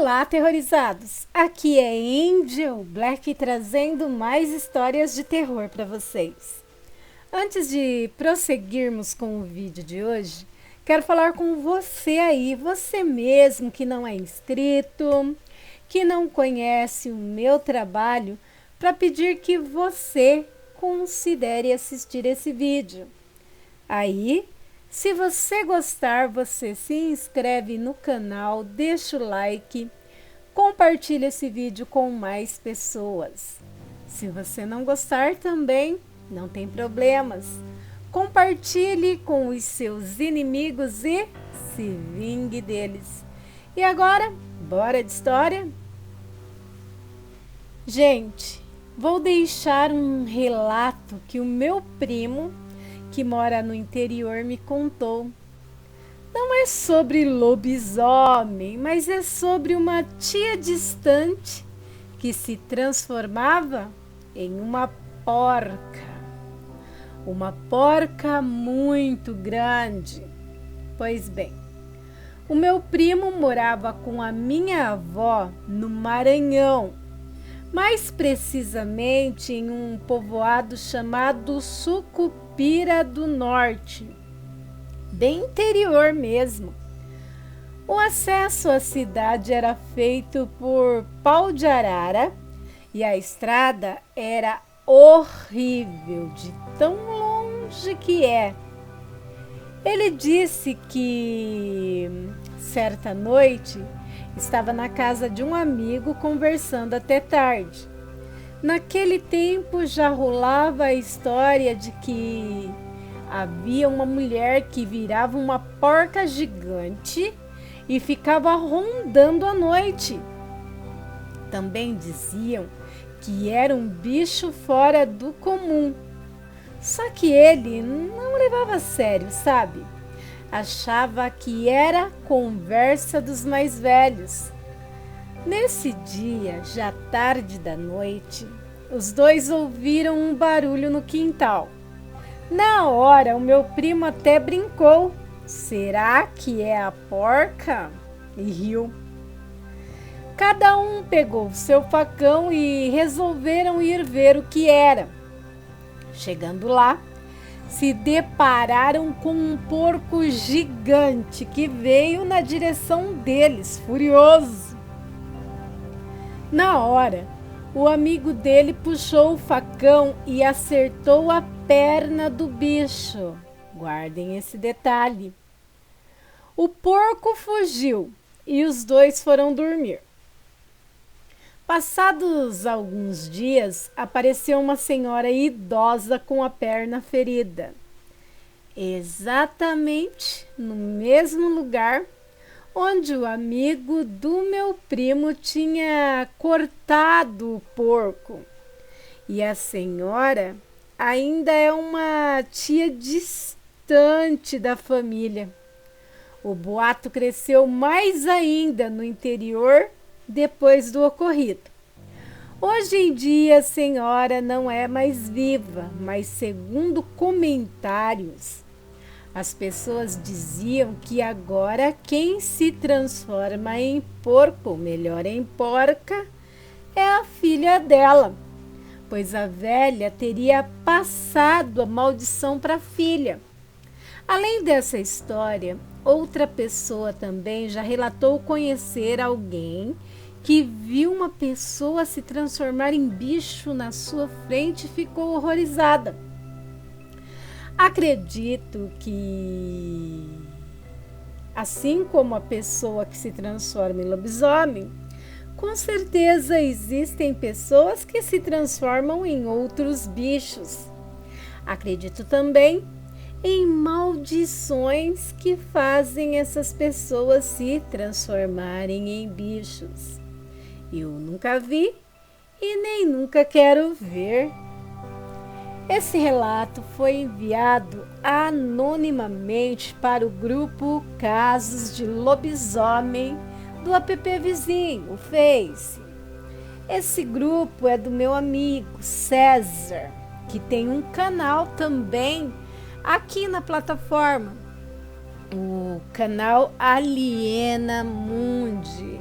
Olá, aterrorizados! Aqui é Angel Black trazendo mais histórias de terror para vocês. Antes de prosseguirmos com o vídeo de hoje, quero falar com você aí, você mesmo que não é inscrito, que não conhece o meu trabalho, para pedir que você considere assistir esse vídeo. Aí, se você gostar, você se inscreve no canal, deixa o like, compartilha esse vídeo com mais pessoas. Se você não gostar também, não tem problemas. Compartilhe com os seus inimigos e se vingue deles. E agora, bora de história? Gente, vou deixar um relato que o meu primo, que mora no interior, me contou. Não é sobre lobisomem, mas é sobre uma tia distante que se transformava em uma porca. Uma porca muito grande. Pois bem, o meu primo morava com a minha avó no Maranhão, mais precisamente em um povoado chamado Sucupira do Norte, bem interior mesmo. O acesso à cidade era feito por pau de arara e a estrada era horrível de tão longe que é. Ele disse que certa noite estava na casa de um amigo conversando até tarde. Naquele tempo já rolava a história de que havia uma mulher que virava uma porca gigante e ficava rondando à noite. Também diziam que era um bicho fora do comum. Só que ele não levava a sério, sabe? Achava que era conversa dos mais velhos. Nesse dia, já tarde da noite, os dois ouviram um barulho no quintal. Na hora, o meu primo até brincou. Será que é a porca? E riu. Cada um pegou seu facão e resolveram ir ver o que era. Chegando lá, se depararam com um porco gigante que veio na direção deles, furioso. Na hora, o amigo dele puxou o facão e acertou a perna do bicho. Guardem esse detalhe. O porco fugiu e os dois foram dormir. Passados alguns dias, apareceu uma senhora idosa com a perna ferida. Exatamente no mesmo lugar onde o amigo do meu primo tinha cortado o porco. E a senhora ainda é uma tia distante da família. O boato cresceu mais ainda no interior depois do ocorrido. Hoje em dia a senhora não é mais viva, mas segundo comentários, as pessoas diziam que agora quem se transforma em porco, ou melhor, em porca, é a filha dela, pois a velha teria passado a maldição para a filha. Além dessa história, outra pessoa também já relatou conhecer alguém que viu uma pessoa se transformar em bicho na sua frente e ficou horrorizada. Acredito que, assim como a pessoa que se transforma em lobisomem, com certeza existem pessoas que se transformam em outros bichos. Acredito também em maldições que fazem essas pessoas se transformarem em bichos. Eu nunca vi e nem nunca quero ver. Esse relato foi enviado anonimamente para o grupo Casos de Lobisomem do app vizinho, o Face. Esse grupo é do meu amigo César, que tem um canal também aqui na plataforma, o canal Aliena Mundi.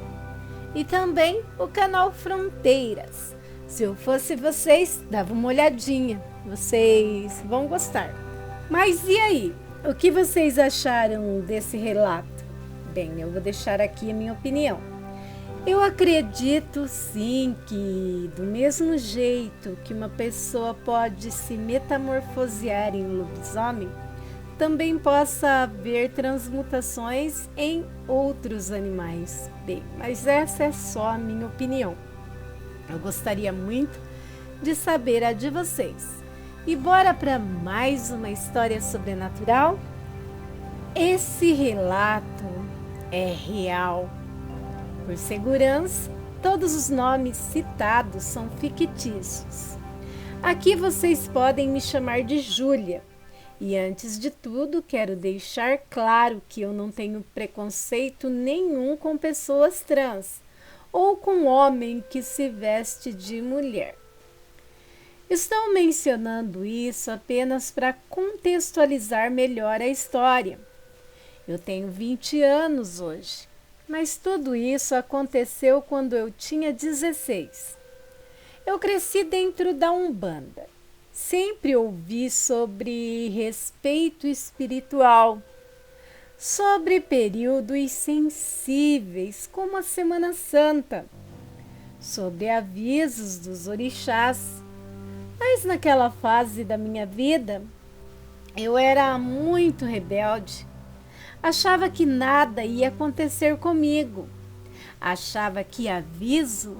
e também o canal Fronteiras. Se eu fosse vocês, dava uma olhadinha, vocês vão gostar. Mas e aí? O que vocês acharam desse relato? Bem, eu vou deixar aqui a minha opinião. Eu acredito sim que do mesmo jeito que uma pessoa pode se metamorfosear em lobisomem, também possa haver transmutações em outros animais. Bem, mas essa é só a minha opinião. Eu gostaria muito de saber a de vocês. E bora para mais uma história sobrenatural? Esse relato é real. Por segurança, todos os nomes citados são fictícios. Aqui vocês podem me chamar de Júlia. E antes de tudo, quero deixar claro que eu não tenho preconceito nenhum com pessoas trans ou com homem que se veste de mulher. Estou mencionando isso apenas para contextualizar melhor a história. Eu tenho 20 anos hoje. Mas tudo isso aconteceu quando eu tinha 16. Eu cresci dentro da Umbanda. Sempre ouvi sobre respeito espiritual, sobre períodos sensíveis, como a Semana Santa, sobre avisos dos orixás. Mas naquela fase da minha vida, eu era muito rebelde. Achava que nada ia acontecer comigo. Achava que aviso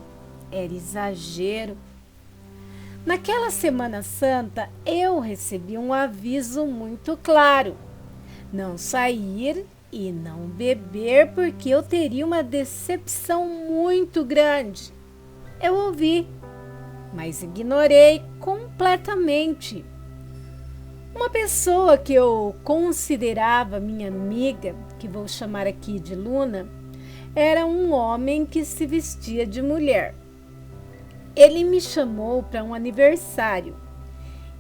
era exagero. Naquela Semana Santa, eu recebi um aviso muito claro: não sair e não beber porque eu teria uma decepção muito grande. Eu ouvi, mas ignorei completamente. Uma pessoa que eu considerava minha amiga, que vou chamar aqui de Luna, era um homem que se vestia de mulher. Ele me chamou para um aniversário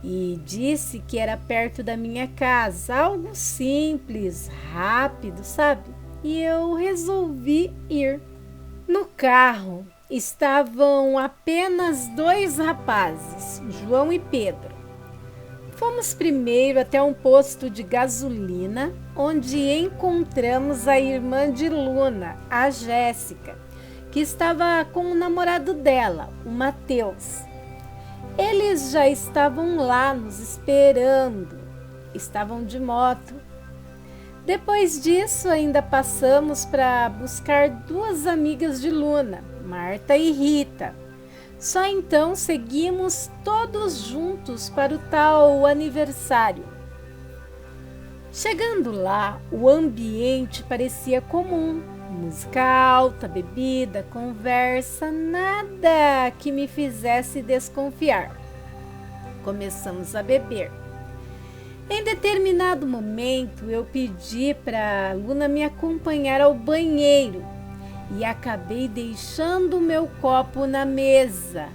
e disse que era perto da minha casa, algo simples, rápido, sabe? E eu resolvi ir. No carro estavam apenas 2 rapazes, João e Pedro. Fomos primeiro até um posto de gasolina, onde encontramos a irmã de Luna, a Jéssica, que estava com o namorado dela, o Matheus. Eles já estavam lá nos esperando, estavam de moto. Depois disso, ainda passamos para buscar 2 amigas de Luna, Marta e Rita. Só então seguimos todos juntos para o tal aniversário. Chegando lá, o ambiente parecia comum. Música alta, bebida, conversa, nada que me fizesse desconfiar. Começamos a beber. Em determinado momento, eu pedi para a Luna me acompanhar ao banheiro e acabei deixando meu copo na mesa,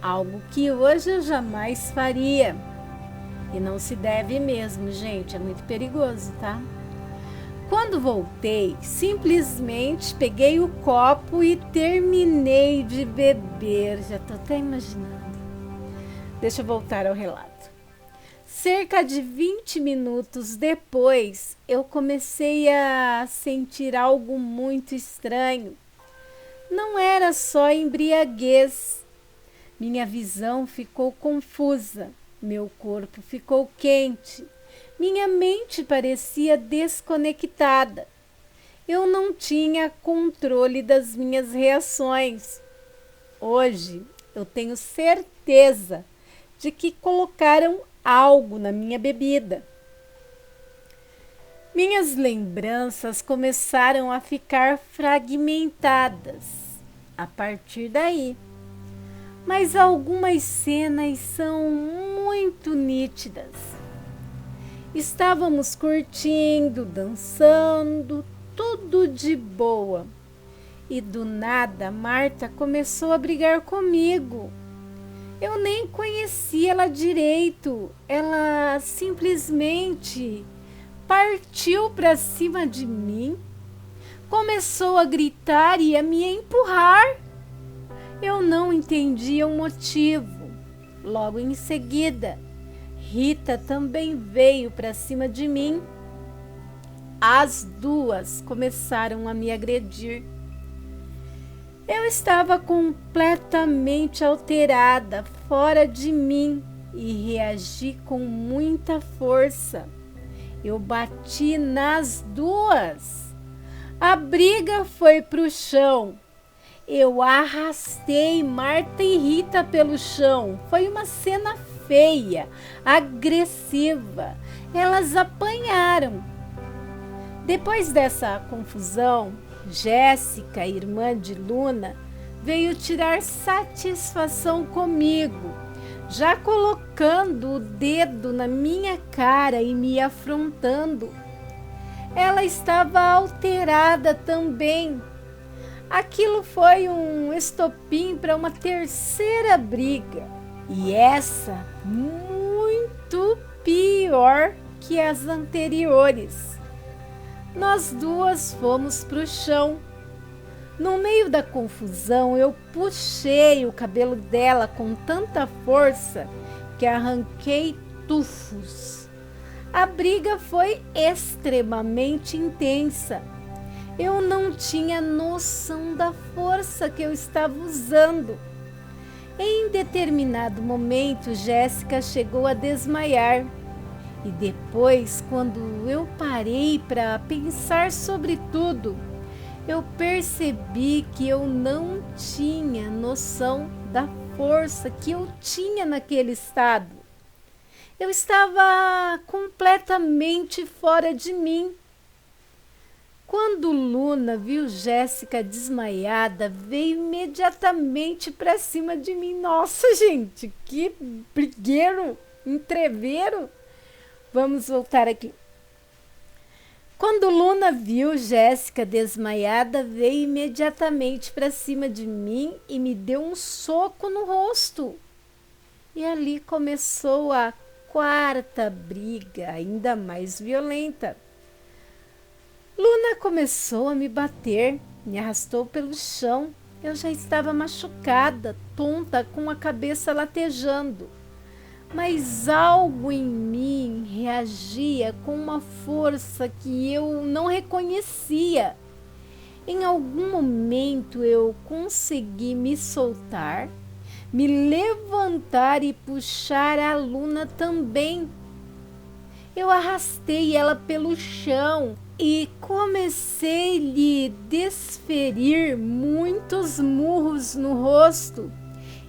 algo que hoje eu jamais faria. E não se deve mesmo, gente, é muito perigoso, tá? Quando voltei, simplesmente peguei o copo e terminei de beber. Já tô até imaginando. Deixa eu voltar ao relato. Cerca de 20 minutos depois, eu comecei a sentir algo muito estranho. Não era só embriaguez. Minha visão ficou confusa, meu corpo ficou quente, minha mente parecia desconectada. Eu não tinha controle das minhas reações. Hoje, eu tenho certeza de que colocaram algo na minha bebida. Minhas lembranças começaram a ficar fragmentadas a partir daí, mas algumas cenas são muito nítidas. Estávamos curtindo, dançando, tudo de boa, e do nada Marta começou a brigar comigo. Eu nem conhecia ela direito. Ela simplesmente partiu para cima de mim, começou a gritar e a me empurrar. Eu não entendia o motivo. Logo em seguida, Rita também veio para cima de mim. As duas começaram a me agredir. Eu estava completamente alterada, fora de mim, e reagi com muita força. Eu bati nas duas. A briga foi para o chão. Eu arrastei Marta e Rita pelo chão. Foi uma cena feia, agressiva. Elas apanharam. Depois dessa confusão, Jéssica, irmã de Luna, veio tirar satisfação comigo, já colocando o dedo na minha cara e me afrontando. Ela estava alterada também. Aquilo foi um estopim para uma terceira briga, e essa muito pior que as anteriores. Nós duas fomos para o chão. No meio da confusão, eu puxei o cabelo dela com tanta força que arranquei tufos. A briga foi extremamente intensa. Eu não tinha noção da força que eu estava usando. Em determinado momento, Jéssica chegou a desmaiar. E depois, quando eu parei para pensar sobre tudo, eu percebi que eu não tinha noção da força que eu tinha naquele estado. Eu estava completamente fora de mim. Quando Luna viu Jéssica desmaiada, veio imediatamente para cima de mim. Nossa, gente, que brigueiro, entreveiro. Vamos voltar aqui. Quando Luna viu Jéssica desmaiada, veio imediatamente para cima de mim e me deu um soco no rosto. E ali começou a quarta briga, ainda mais violenta. Luna começou a me bater, me arrastou pelo chão. Eu já estava machucada, tonta, com a cabeça latejando. Mas algo em mim reagia com uma força que eu não reconhecia. Em algum momento eu consegui me soltar, me levantar e puxar a Luna também. Eu arrastei ela pelo chão e comecei a lhe desferir muitos murros no rosto.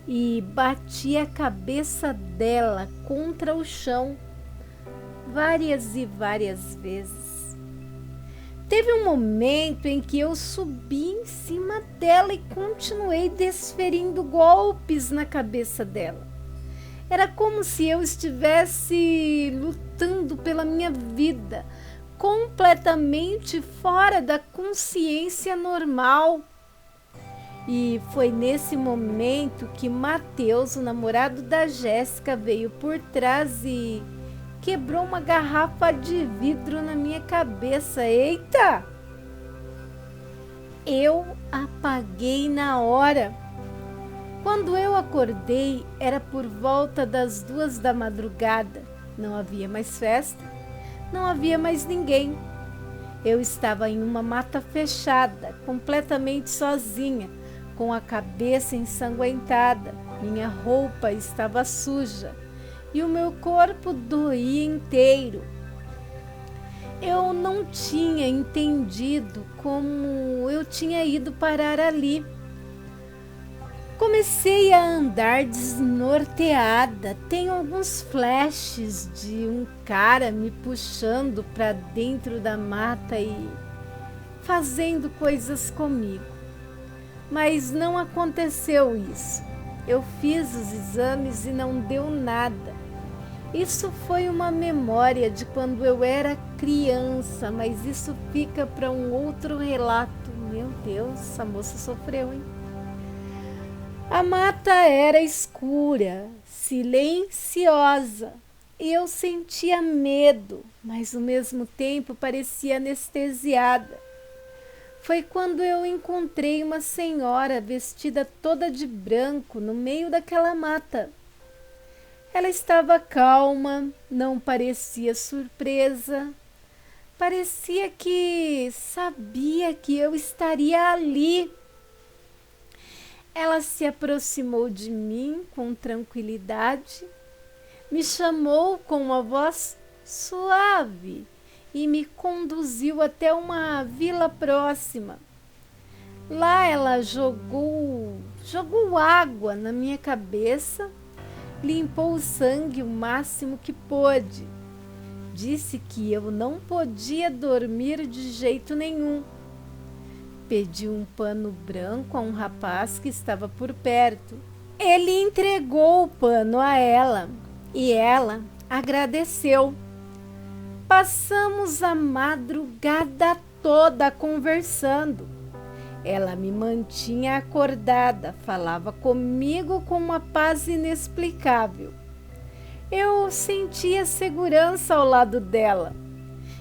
E bati a cabeça dela contra o chão várias e várias vezes. Teve um momento em que eu subi em cima dela e continuei desferindo golpes na cabeça dela. Era como se eu estivesse lutando pela minha vida, completamente fora da consciência normal. E foi nesse momento que Matheus, o namorado da Jéssica, veio por trás e quebrou uma garrafa de vidro na minha cabeça. Eita! Eu apaguei na hora. Quando eu acordei, era por volta das 2 da madrugada. Não havia mais festa, não havia mais ninguém. Eu estava em uma mata fechada, completamente sozinha, com a cabeça ensanguentada, minha roupa estava suja e o meu corpo doía inteiro. Eu não tinha entendido como eu tinha ido parar ali. Comecei a andar desnorteada. Tenho alguns flashes de um cara me puxando para dentro da mata e fazendo coisas comigo. Mas não aconteceu isso. Eu fiz os exames e não deu nada. Isso foi uma memória de quando eu era criança, mas isso fica para um outro relato. Meu Deus, essa moça sofreu, hein? A mata era escura, silenciosa. E eu sentia medo, mas ao mesmo tempo parecia anestesiada. foi quando eu encontrei uma senhora vestida toda de branco no meio daquela mata. Ela estava calma, não parecia surpresa. Parecia que sabia que eu estaria ali. Ela se aproximou de mim com tranquilidade, me chamou com uma voz suave e me conduziu até uma vila próxima. Lá ela jogou água na minha cabeça, limpou o sangue o máximo que pôde. Disse que eu não podia dormir de jeito nenhum. Pediu um pano branco a um rapaz que estava por perto. Ele entregou o pano a ela e ela agradeceu. Passamos a madrugada toda conversando. Ela me mantinha acordada, falava comigo com uma paz inexplicável. Eu sentia segurança ao lado dela.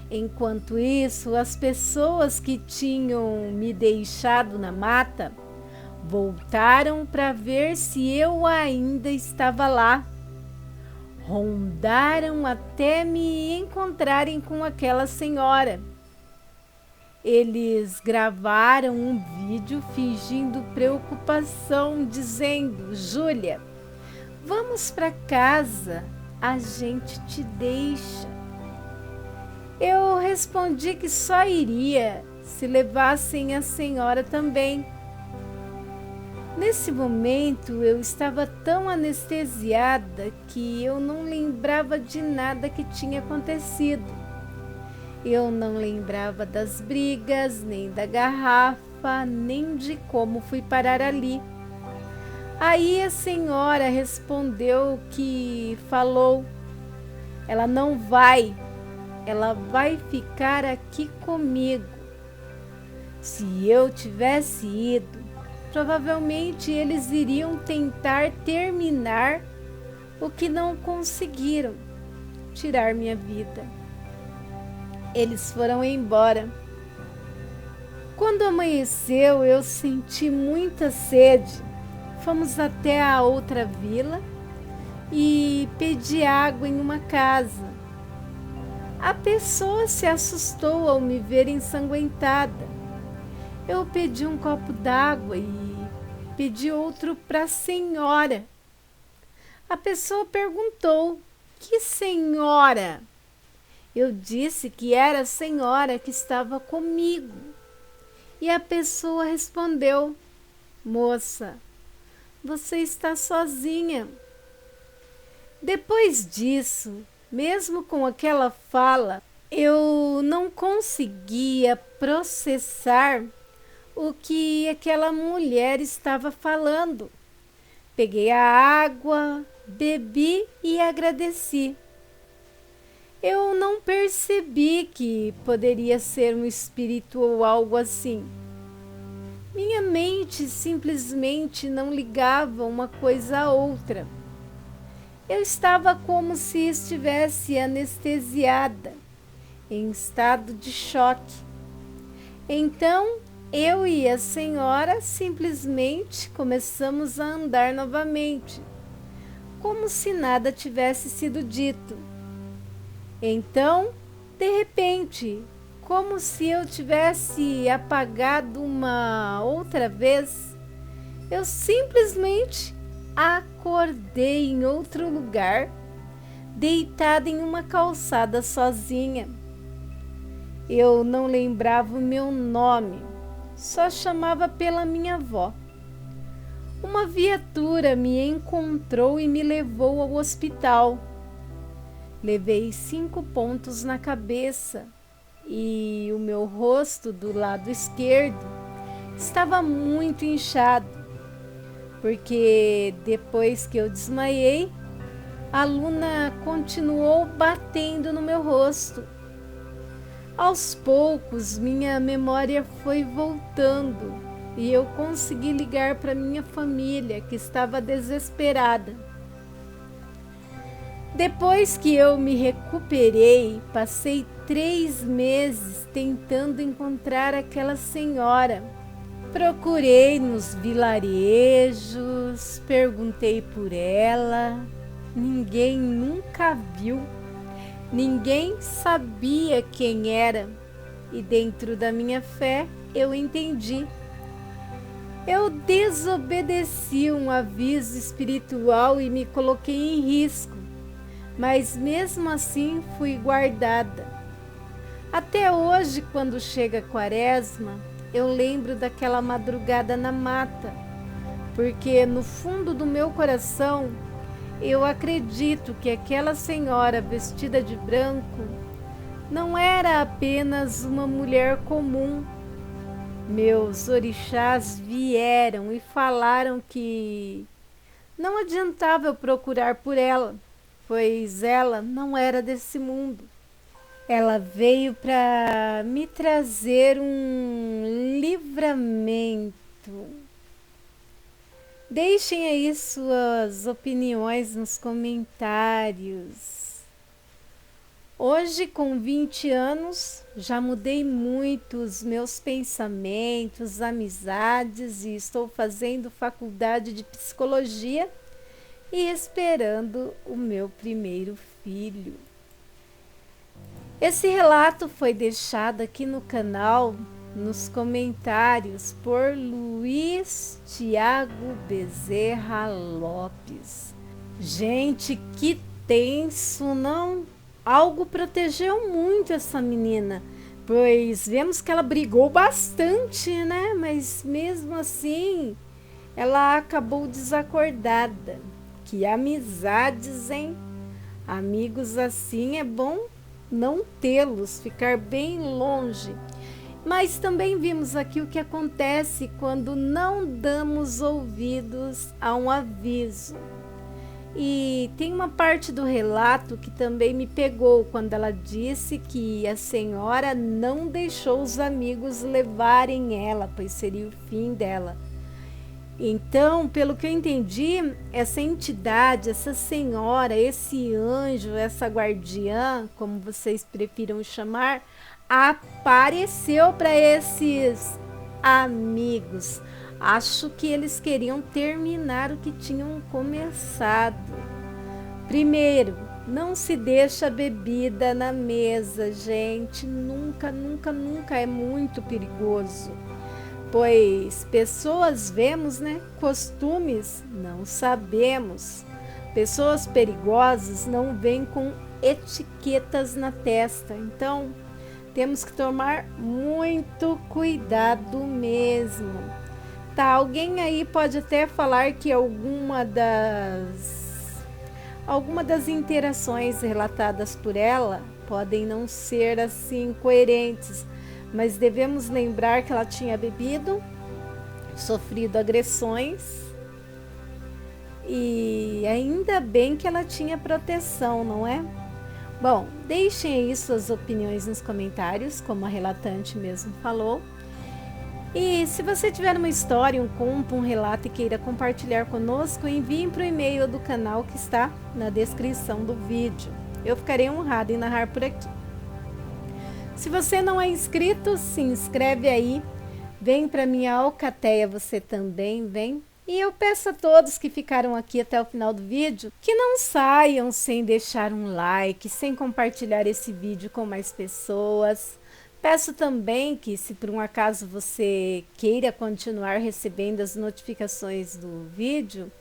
Enquanto isso, as pessoas que tinham me deixado na mata voltaram para ver se eu ainda estava lá. Rondaram até me encontrarem com aquela senhora. Eles gravaram um vídeo fingindo preocupação, dizendo: Júlia, vamos para casa, a gente te deixa. Eu respondi que só iria se levassem a senhora também. Nesse momento eu estava tão anestesiada que eu não lembrava de nada que tinha acontecido. Eu não lembrava das brigas, nem da garrafa, nem de como fui parar ali. Aí a senhora respondeu que falou: ela não vai, ela vai ficar aqui comigo. Se eu tivesse ido, provavelmente eles iriam tentar terminar o que não conseguiram, tirar minha vida. Eles foram embora. Quando amanheceu, eu senti muita sede. Fomos até a outra vila e pedi água em uma casa. A pessoa se assustou ao me ver ensanguentada. Eu pedi um copo d'água e pedi outro para a senhora. A pessoa perguntou: que senhora? Eu disse que era a senhora que estava comigo. E a pessoa respondeu: moça, você está sozinha. Depois disso, mesmo com aquela fala, eu não conseguia processar o que aquela mulher estava falando. Peguei a água, bebi e agradeci. Eu não percebi que poderia ser um espírito ou algo assim. Minha mente simplesmente não ligava uma coisa a outra. Eu estava como se estivesse anestesiada, em estado de choque. Então, eu e a senhora simplesmente começamos a andar novamente, como se nada tivesse sido dito. Então, de repente, como se eu tivesse apagado uma outra vez, eu simplesmente acordei em outro lugar, deitada em uma calçada sozinha. Eu não lembrava o meu nome, só chamava pela minha avó. Uma viatura me encontrou e me levou ao hospital. Levei 5 pontos na cabeça e o meu rosto do lado esquerdo estava muito inchado, porque depois que eu desmaiei, a Luna continuou batendo no meu rosto. Aos poucos, minha memória foi voltando e eu consegui ligar para minha família, que estava desesperada. Depois que eu me recuperei, passei 3 meses tentando encontrar aquela senhora. Procurei nos vilarejos, perguntei por ela, ninguém nunca viu, ninguém sabia quem era, e dentro da minha fé eu entendi. Eu desobedeci um aviso espiritual e me coloquei em risco, mas mesmo assim fui guardada. Até hoje, quando chega a Quaresma, eu lembro daquela madrugada na mata, porque no fundo do meu coração eu acredito que aquela senhora vestida de branco não era apenas uma mulher comum. Meus orixás vieram e falaram que não adiantava eu procurar por ela, pois ela não era desse mundo. Ela veio para me trazer um livramento. Deixem aí suas opiniões nos comentários. Hoje, com 20 anos, já mudei muito os meus pensamentos, amizades e estou fazendo faculdade de psicologia e esperando o meu primeiro filho. Esse relato foi deixado aqui no canal, nos comentários, por Luiz Tiago Bezerra Lopes. Gente, que tenso, não? Algo protegeu muito essa menina, pois vemos que ela brigou bastante, né? Mas mesmo assim, ela acabou desacordada. Que amizades, hein? Amigos assim é bom não tê-los, ficar bem longe. Mas também vimos aqui o que acontece quando não damos ouvidos a um aviso. E tem uma parte do relato que também me pegou, quando ela disse que a senhora não deixou os amigos levarem ela, pois seria o fim dela. Então, pelo que eu entendi, essa entidade, essa senhora, esse anjo, essa guardiã, como vocês prefiram chamar, apareceu para esses amigos. Acho que eles queriam terminar o que tinham começado. Primeiro, não se deixa bebida na mesa, gente. Nunca, nunca, nunca, é muito perigoso. Pois pessoas vemos, né? Costumes não sabemos. Pessoas perigosas não vêm com etiquetas na testa. Então, temos que tomar muito cuidado mesmo. Tá, alguém aí pode até falar que alguma das interações relatadas por ela podem não ser assim coerentes, mas devemos lembrar que ela tinha bebido, sofrido agressões e ainda bem que ela tinha proteção, não é? Bom, deixem aí suas opiniões nos comentários, como a relatante mesmo falou. E se você tiver uma história, um conto, um relato e queira compartilhar conosco, envie para o e-mail do canal que está na descrição do vídeo. Eu ficarei honrada em narrar por aqui. Se você não é inscrito, se inscreve aí. Vem para minha alcateia, você também vem. E eu peço a todos que ficaram aqui até o final do vídeo que não saiam sem deixar um like, sem compartilhar esse vídeo com mais pessoas. Peço também que, se por um acaso você queira continuar recebendo as notificações do vídeo,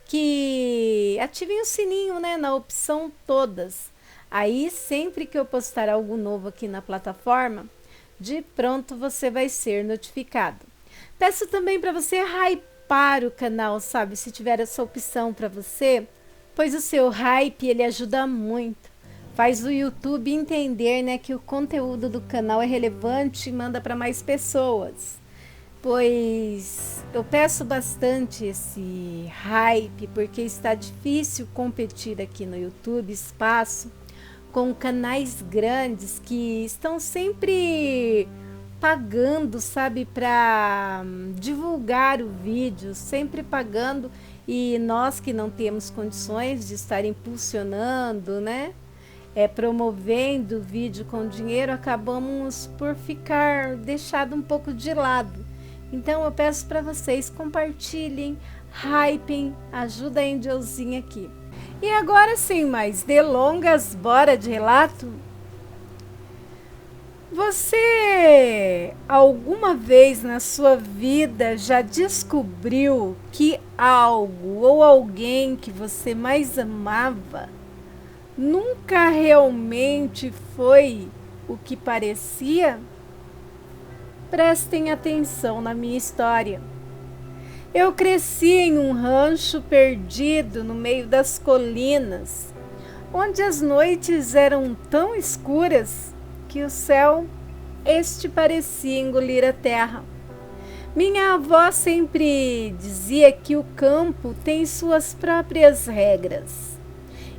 que ativem o sininho, né, na opção todas. Aí, sempre que eu postar algo novo aqui na plataforma, de pronto você vai ser notificado. Peço também para você hypar o canal, sabe, se tiver essa opção para você, pois o seu hype, ele ajuda muito. Faz o YouTube entender, né, que o conteúdo do canal é relevante e manda para mais pessoas. Pois eu peço bastante esse hype, porque está difícil competir aqui no YouTube, espaço, com canais grandes que estão sempre pagando, sabe, para divulgar o vídeo, sempre pagando, e nós que não temos condições de estar impulsionando, né? Promovendo o vídeo com dinheiro, acabamos por ficar deixado um pouco de lado. Então eu peço para vocês, compartilhem, hypem, ajuda a Angelzinha aqui. E agora, sem mais delongas, bora de relato? Você alguma vez na sua vida já descobriu que algo ou alguém que você mais amava nunca realmente foi o que parecia? Prestem atenção na minha história. Eu cresci em um rancho perdido no meio das colinas, onde as noites eram tão escuras que o céu parecia engolir a terra. Minha avó sempre dizia que o campo tem suas próprias regras.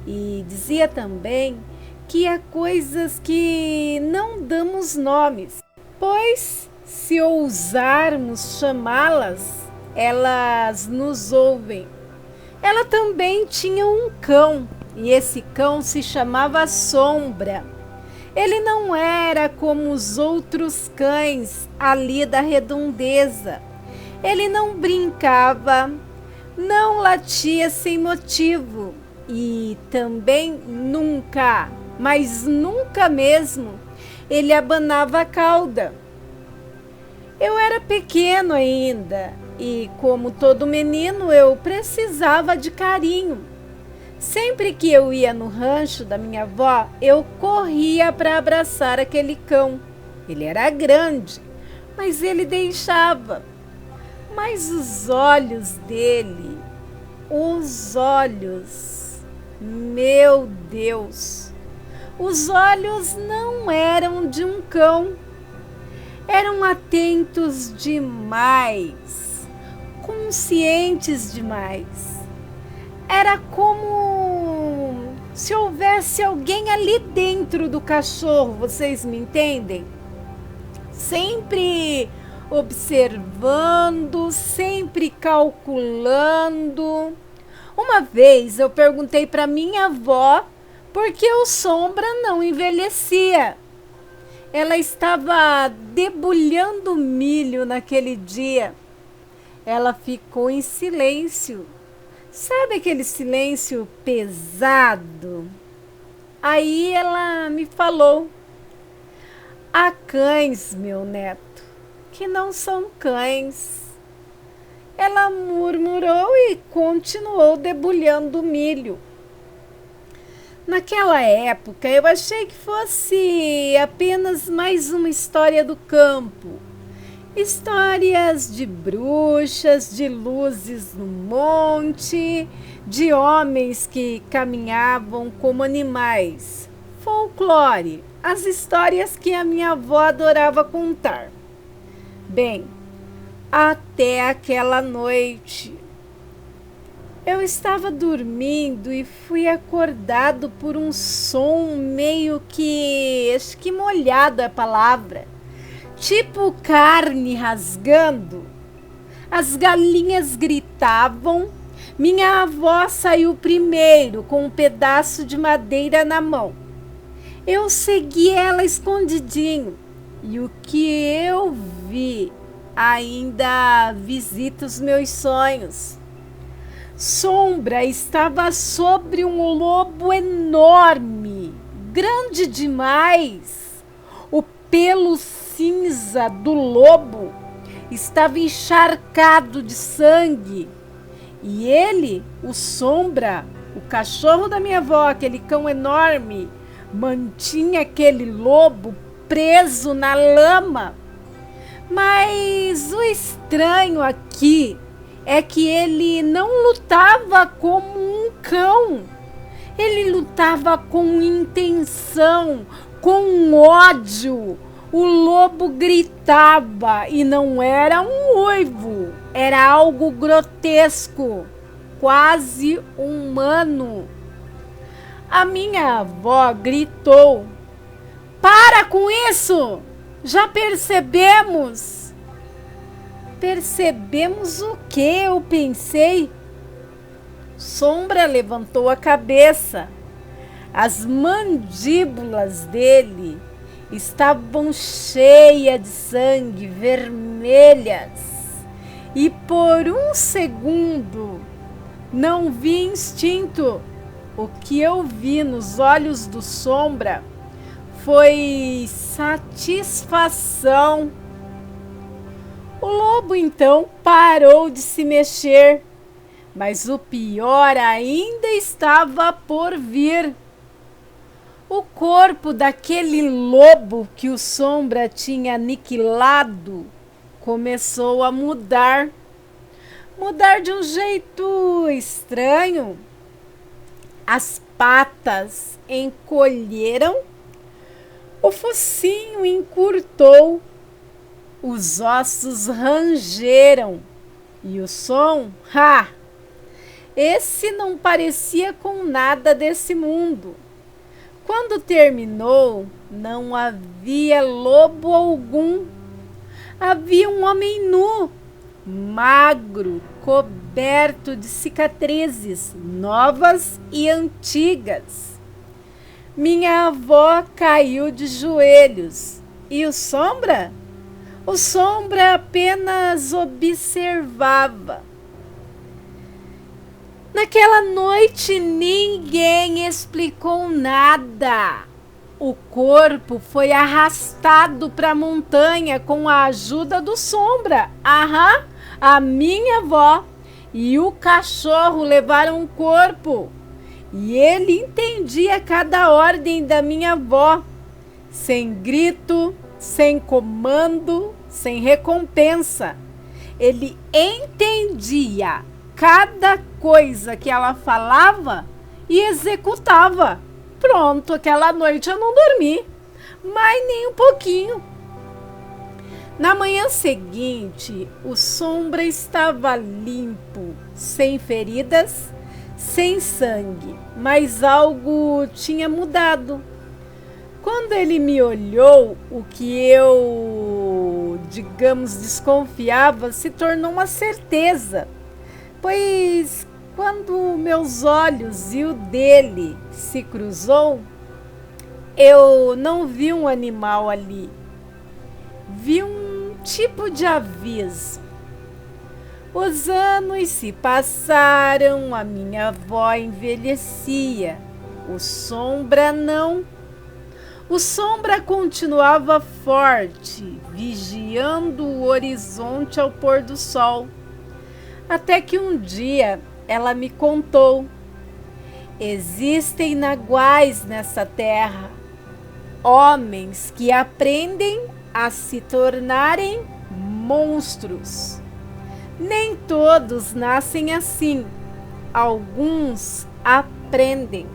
E dizia também que há coisas que não damos nomes, pois se ousarmos chamá-las, elas nos ouvem. Ela também tinha um cão, e esse cão se chamava Sombra. Ele não era como os outros cães ali da redondeza. Ele não brincava, não latia sem motivo e também nunca, mas nunca mesmo, ele abanava a cauda. Eu era pequeno ainda e, como todo menino, eu precisava de carinho. Sempre que eu ia no rancho da minha avó, eu corria para abraçar aquele cão. Ele era grande, mas ele deixava. Mas os olhos dele, meu Deus, os olhos não eram de um cão. Eram atentos demais, conscientes demais. Era como se houvesse alguém ali dentro do cachorro, vocês me entendem? Sempre observando, sempre calculando. Uma vez eu perguntei para minha avó por que o Sombra não envelhecia. Ela estava debulhando milho naquele dia. Ela ficou em silêncio. Sabe aquele silêncio pesado? Aí ela me falou: há cães, meu neto, que não são cães. Ela murmurou e continuou debulhando milho. Naquela época eu achei que fosse apenas mais uma história do campo. Histórias de bruxas, de luzes no monte, de homens que caminhavam como animais. Folclore, as histórias que a minha avó adorava contar. Bem, até aquela noite. Eu estava dormindo e fui acordado por um som meio que, acho que molhado é a palavra, tipo carne rasgando. As galinhas gritavam. Minha avó saiu primeiro com um pedaço de madeira na mão. Eu segui ela escondidinho e o que eu vi ainda visita os meus sonhos. Sombra estava sobre um lobo enorme, grande demais. O pelo cinza do lobo estava encharcado de sangue. E ele, o Sombra, o cachorro da minha avó, aquele cão enorme, mantinha aquele lobo preso na lama. Mas o estranho aqui é que ele não lutava como um cão. Ele lutava com intenção, com ódio. O lobo gritava e não era um uivo, era algo grotesco, quase humano. A minha avó gritou: "Para com isso! Já percebemos!" Percebemos o que? Eu pensei. Sombra levantou a cabeça. As mandíbulas dele estavam cheias de sangue, vermelhas, e por um segundo não vi instinto. O que eu vi nos olhos do Sombra foi satisfação. O lobo então parou de se mexer, mas o pior ainda estava por vir. O corpo daquele lobo que o Sombra tinha aniquilado começou a mudar. Mudar de um jeito estranho. As patas encolheram, o focinho encurtou, os ossos rangeram e o som, esse não parecia com nada desse mundo. Quando terminou, não havia lobo algum. Havia um homem nu, magro, coberto de cicatrizes, novas e antigas. Minha avó caiu de joelhos. E o Sombra? O Sombra apenas observava. Naquela noite ninguém explicou nada. O corpo foi arrastado para a montanha com a ajuda do Sombra. A minha avó e o cachorro levaram o corpo. E ele entendia cada ordem da minha avó. Sem grito, sem comando, sem recompensa. Ele entendia cada coisa que ela falava e executava. Pronto, aquela noite eu não dormi, mas nem um pouquinho. Na manhã seguinte, o Sombra estava limpo, sem feridas, sem sangue, mas algo tinha mudado. Quando ele me olhou, o que eu, desconfiava se tornou uma certeza, pois quando meus olhos e o dele se cruzou, eu não vi um animal ali. Vi um tipo de aviso. Os anos se passaram, a minha avó envelhecia. O Sombra não. O Sombra continuava forte, vigiando o horizonte ao pôr do sol. Até que um dia ela me contou: existem naguais nessa terra, homens que aprendem a se tornarem monstros. Nem todos nascem assim, alguns aprendem.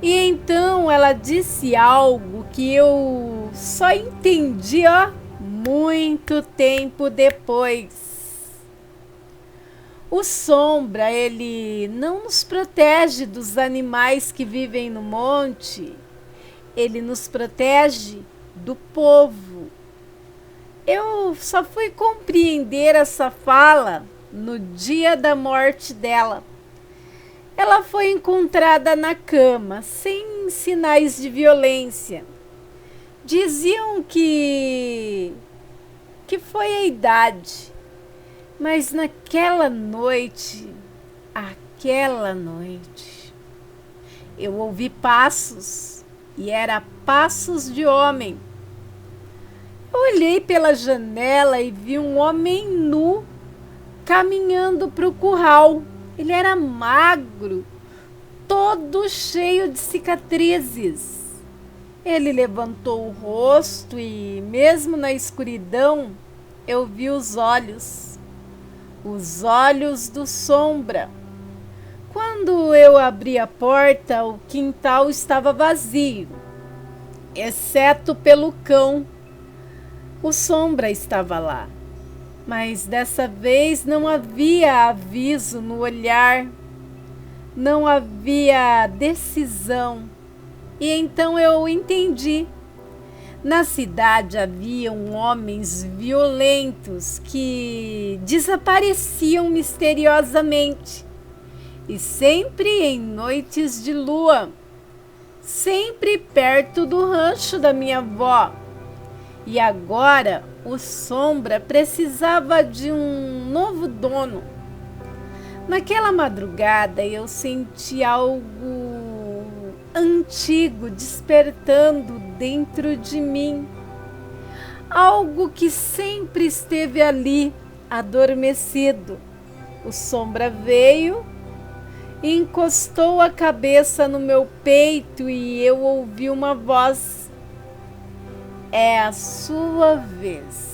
E então ela disse algo que eu só entendi muito tempo depois. O Sombra, ele não nos protege dos animais que vivem no monte, ele nos protege do povo. Eu só fui compreender essa fala no dia da morte dela. Ela foi encontrada na cama, sem sinais de violência. Diziam que foi a idade, mas naquela noite, eu ouvi passos, e eram passos de homem. Eu olhei pela janela e vi um homem nu caminhando para o curral. Ele era magro, todo cheio de cicatrizes. Ele levantou o rosto e, mesmo na escuridão, eu vi os olhos do Sombra. Quando eu abri a porta, o quintal estava vazio, exceto pelo cão. O Sombra estava lá, mas dessa vez não havia aviso no olhar, não havia decisão. E então eu entendi. Na cidade haviam homens violentos que desapareciam misteriosamente. e sempre em noites de lua, sempre perto do rancho da minha avó. E agora o Sombra precisava de um novo dono. Naquela madrugada eu senti algo antigo despertando dentro de mim. Algo que sempre esteve ali, adormecido. O Sombra veio, encostou a cabeça no meu peito e eu ouvi uma voz: é a sua vez.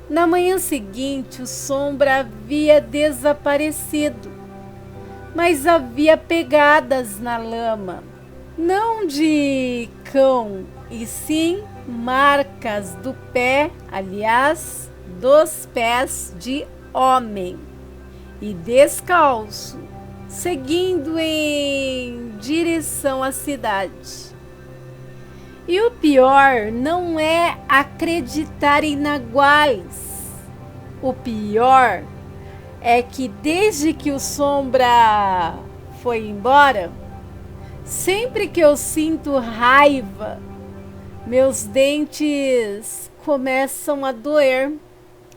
Na manhã seguinte, o Sombra havia desaparecido, mas havia pegadas na lama, não de cão, e sim marcas do pé, aliás, dos pés de homem, e descalço, seguindo em direção à cidade. E o pior não é acreditar em naguais. O pior é que desde que o Sombra foi embora, sempre que eu sinto raiva, meus dentes começam a doer.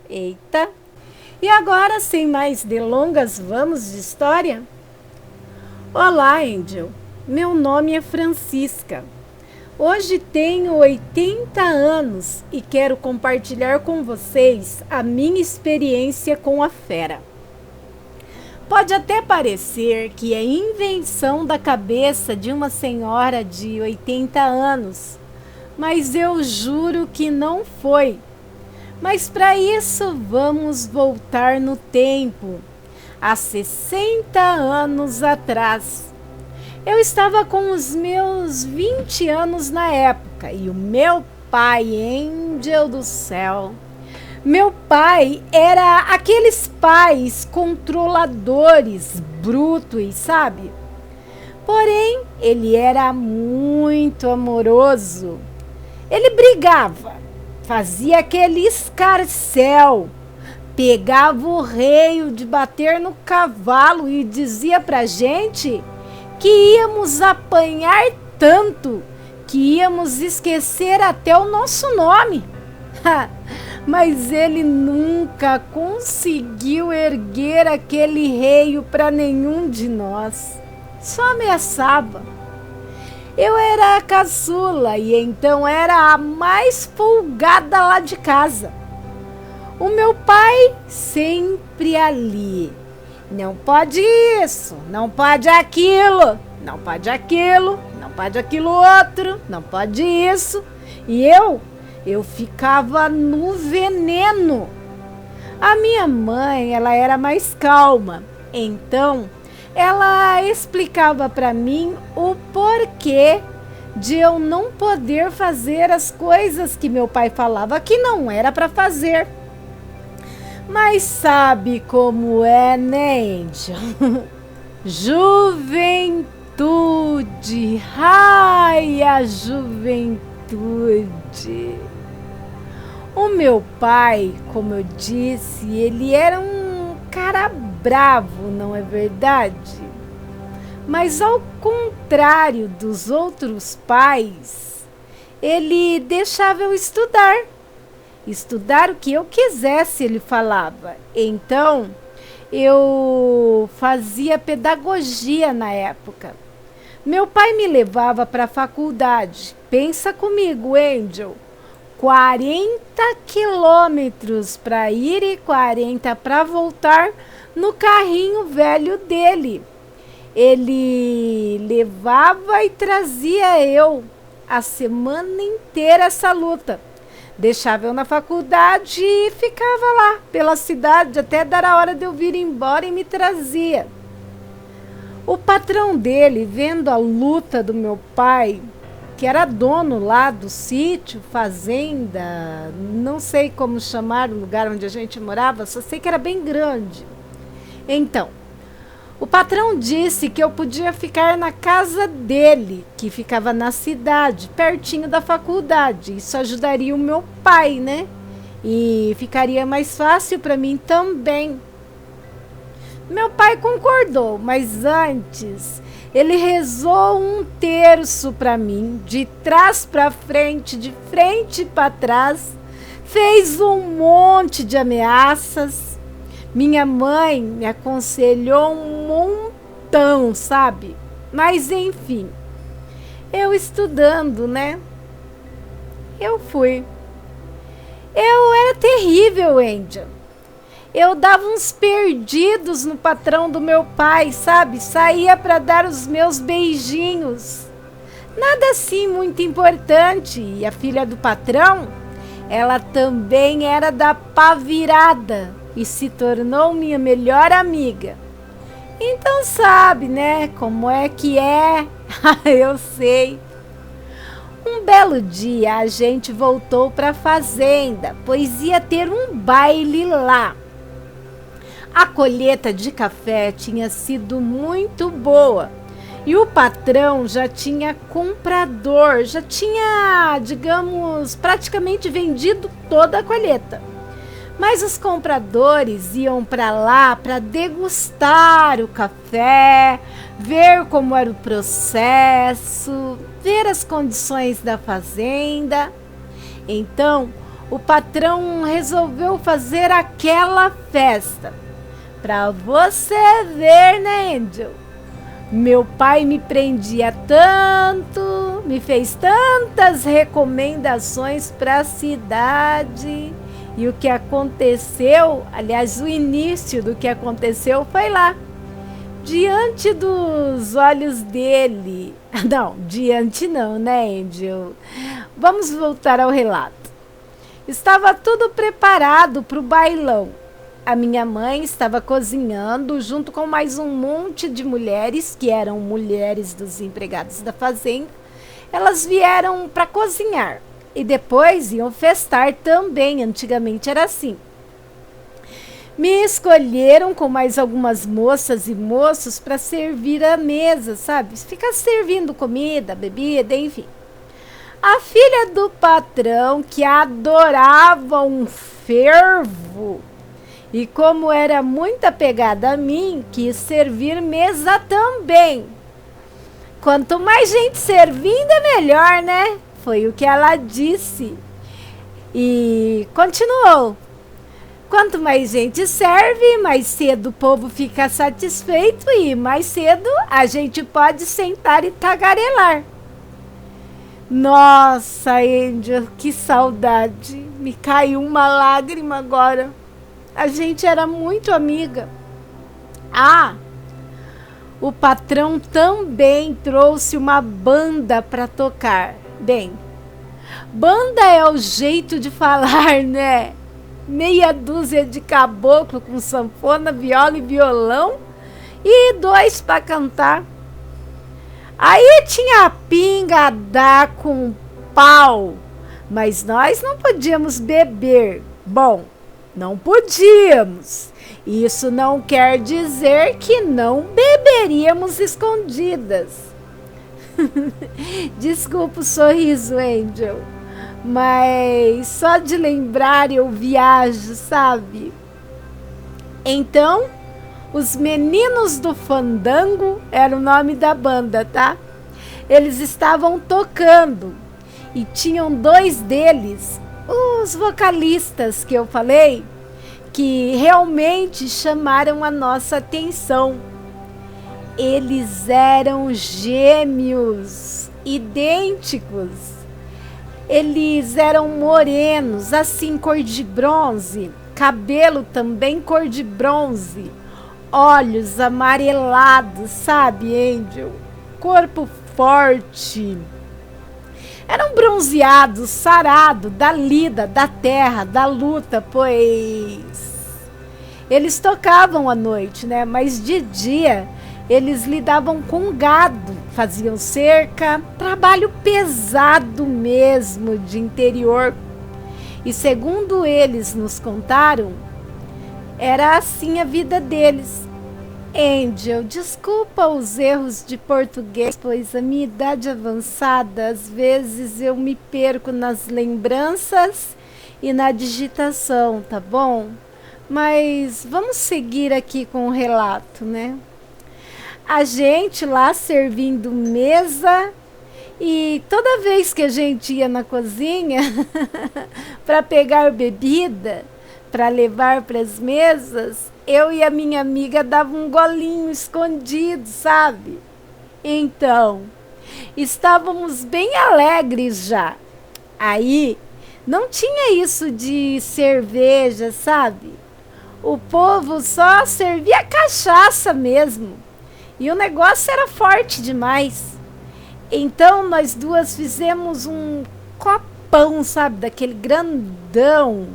Eita! E agora, sem mais delongas, vamos de história? Olá, Angel. Meu nome é Francisca. Hoje tenho 80 anos e quero compartilhar com vocês a minha experiência com a fera. Pode até parecer que é invenção da cabeça de uma senhora de 80 anos, mas eu juro que não foi. Mas para isso vamos voltar no tempo, há 60 anos atrás. Eu estava com os meus 20 anos na época e o meu pai, Angel do céu, meu pai era aqueles pais controladores, brutos, sabe? Porém, ele era muito amoroso. Ele brigava, fazia aquele escarcéu, pegava o reio de bater no cavalo e dizia pra gente que íamos apanhar tanto que íamos esquecer até o nosso nome. Mas ele nunca conseguiu erguer aquele reio para nenhum de nós. Só ameaçava. Eu era a caçula e então era a mais folgada lá de casa. O meu pai sempre ali. Não pode isso, não pode aquilo, não pode aquilo, não pode aquilo outro, não pode isso. E eu ficava no veneno. A minha mãe, ela era mais calma. Então, ela explicava para mim o porquê de eu não poder fazer as coisas que meu pai falava que não era para fazer. Mas sabe como é, né, Angel? Juventude, ai, a juventude. O meu pai, como eu disse, ele era um cara bravo, não é verdade? Mas ao contrário dos outros pais, ele deixava eu estudar. Estudar o que eu quisesse, ele falava. Então, eu fazia pedagogia na época. Meu pai me levava para a faculdade. Pensa comigo, Angel. 40 quilômetros para ir e 40 para voltar no carrinho velho dele. Ele levava e trazia eu a semana inteira essa luta. Deixava eu na faculdade e ficava lá pela cidade até dar a hora de eu vir embora e me trazia. O patrão dele, vendo a luta do meu pai, que era dono lá do sítio, fazenda, não sei como chamar o lugar onde a gente morava, só sei que era bem grande. Então, o patrão disse que eu podia ficar na casa dele, que ficava na cidade, pertinho da faculdade. Isso ajudaria o meu pai, né? E ficaria mais fácil para mim também. Meu pai concordou, mas antes ele rezou um terço para mim, de trás para frente, de frente para trás, fez um monte de ameaças. Minha mãe me aconselhou um montão, sabe? Mas enfim, eu estudando, né? Eu fui. Eu era terrível, Angel. Eu dava uns perdidos no patrão do meu pai, sabe? Saía para dar os meus beijinhos. Nada assim muito importante. E a filha do patrão, ela também era da pá virada e se tornou minha melhor amiga. Então sabe, né? Como é que é? Eu sei. Um belo dia a gente voltou para a fazenda, pois ia ter um baile lá. A colheita de café tinha sido muito boa e o patrão já tinha comprador, já tinha, digamos, praticamente vendido toda a colheita. Mas os compradores iam para lá para degustar o café, ver como era o processo, ver as condições da fazenda. Então, o patrão resolveu fazer aquela festa. Para você ver, né, Angel? Meu pai me prendia tanto, me fez tantas recomendações para a cidade. E o que aconteceu, aliás, o início do que aconteceu foi lá, diante dos olhos dele. Não, diante não, né, Angel? Vamos voltar ao relato. Estava tudo preparado para o bailão. A minha mãe estava cozinhando junto com mais um monte de mulheres, que eram mulheres dos empregados da fazenda. Elas vieram para cozinhar e depois iam festar também. Antigamente era assim. Me escolheram com mais algumas moças e moços para servir a mesa, sabe? Ficar servindo comida, bebida, enfim. A filha do patrão, que adorava um fervo, e como era muito apegada a mim, quis servir mesa também. Quanto mais gente servindo, é melhor, né? Foi o que ela disse. E continuou. Quanto mais gente serve, mais cedo o povo fica satisfeito e mais cedo a gente pode sentar e tagarelar. Nossa, Angel, que saudade. Me caiu uma lágrima agora. A gente era muito amiga. Ah, o patrão também trouxe uma banda para tocar. Bem, banda é o jeito de falar, né? Meia dúzia de caboclo com sanfona, viola e violão e 2 para cantar. Aí tinha a pinga a dar com pau, mas nós não podíamos beber. Bom, não podíamos. Isso não quer dizer que não beberíamos escondidas. Desculpa o sorriso, Angel, mas só de lembrar eu viajo, sabe? Então, os Meninos do Fandango era o nome da banda, tá? Eles estavam tocando e tinham 2 deles, os vocalistas que eu falei, que realmente chamaram a nossa atenção. Eles eram gêmeos, idênticos. Eles eram morenos, assim, cor de bronze, cabelo também cor de bronze, olhos amarelados, sabe, Angel? Corpo forte. Eram bronzeados, sarado, da lida, da terra, da luta, pois eles tocavam à noite, né? Mas de dia eles lidavam com gado, faziam cerca, trabalho pesado mesmo de interior. E segundo eles nos contaram, era assim a vida deles. Angel, desculpa os erros de português, pois a minha idade avançada, às vezes eu me perco nas lembranças e na digitação, tá bom? Mas vamos seguir aqui com o relato, né? A gente lá servindo mesa e toda vez que a gente ia na cozinha para pegar bebida, para levar para as mesas, eu e a minha amiga dava um golinho escondido, sabe? Então, estávamos bem alegres já. Aí, não tinha isso de cerveja, sabe? O povo só servia cachaça mesmo. E o negócio era forte demais. Então, nós duas fizemos um copão, sabe? Daquele grandão.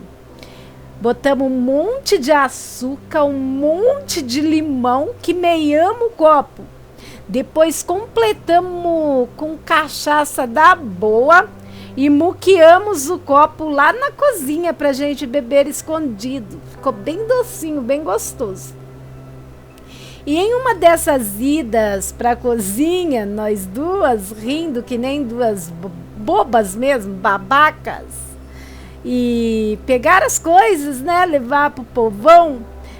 Botamos um monte de açúcar, um monte de limão, que meiamos o copo. Depois completamos com cachaça da boa e muqueamos o copo lá na cozinha pra gente beber escondido. Ficou bem docinho, bem gostoso. E em uma dessas idas pra cozinha, nós duas rindo que nem duas bobas mesmo, babacas, e pegar as coisas, né, levar pro povão,